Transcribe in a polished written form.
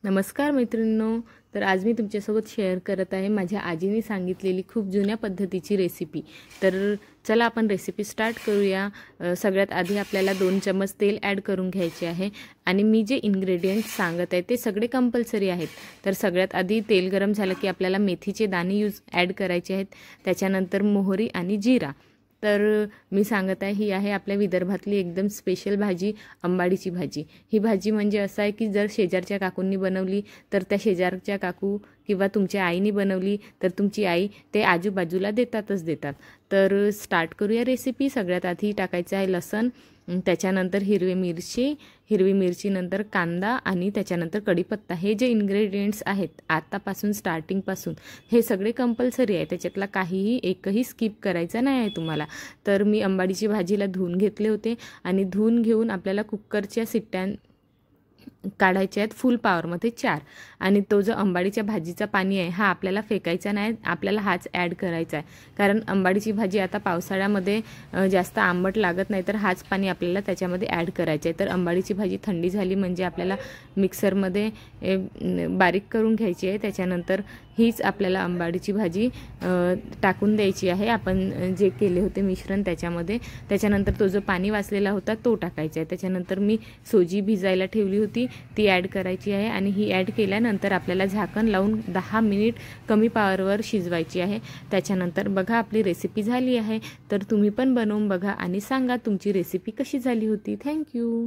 नमस्कार मैत्रिणींनो, तर आज मी तुमच्यासोबत शेअर करत आहे माझ्या आजीने सांगितलेली खूप जुन्या पद्धतीची रेसिपी। तर चला आपण रेसिपी स्टार्ट करूया। सगळ्यात आधी आपल्याला 2 चम्मच तेल ॲड करून घ्यायचे आहे आणि मी जे इन्ग्रेडियंट्स सांगत आहे ते सगळे कंपल्सरी आहेत। तर सगळ्यात आधी तेल गरम झालं की आपल्याला मेथीचे दाणे ॲड करायचे आहेत, त्याच्यानंतर मोहरी आणि जिरा। तर मी सांगत आहे ही आहे आपल्या विदर्भातली एकदम स्पेशल भाजी, अंबाडीची भाजी। ही भाजी म्हणजे असं आहे की जर शेजारच्या काकूंनी बनवली तर त्या शेजारच्या काकू किंवा तुमच्या आईने बनवली तर तुमची आई ते आजूबाजूला देतात। तर स्टार्ट करूया रेसिपी। सगळ्यात आधी टाकायचं आहे लसूण, त्याच्यानंतर हिरवी मिरची नंतर कांदा आणि त्याच्यानंतर कढीपत्ता। हे जे इन्ग्रेडियंट्स आहेत आतापासून स्टार्टिंगपासून हे सगळे कंपल्सरी आहे, त्याच्यातला काहीही एकही स्किप करायचा नाही आहे तुम्हाला। तर मी अंबाडीची भाजीला धुवून घेतले होते आणि धुवून घेऊन आपल्याला कुकरच्या शिट्ट्या काढायचे आहेत फुल पॉवरमध्ये 4। आणि तो जो अंबाडीच्या भाजीचा पाणी आहे हा आपल्याला फेकायचा नाही, आपल्याला हाच ॲड करायचा आहे। कारण अंबाडीची भाजी आता पावसाळ्यामध्ये जास्त आंबट लागत नाही, तर हाच पाणी आपल्याला त्याच्यामध्ये ॲड करायचं आहे। तर अंबाडीची भाजी थंडी झाली म्हणजे आपल्याला मिक्सरमध्ये बारीक करून घ्यायची आहे। त्याच्यानंतर हीच आपल्याला अंबाडीची भाजी टाकून द्यायची आहे आपण जे केले होते मिश्रण त्याच्यामध्ये। त्याच्यानंतर तो जो पाणी वाचलेला होता तो टाकायचा आहे। त्याच्यानंतर मी सोजी भिजायला ठेवली होती ती ॲड करायची आहे आणि ही ॲड केल्यानंतर आपल्याला झाकण लावून 10 मिनिट कमी पॉवरवर शिजवायची आहे। त्याच्यानंतर बघा आपली रेसिपी झाली आहे। तर तुम्ही पण बनवून बघा आणि सांगा तुमची रेसिपी कशी झाली होती। थँक्यू।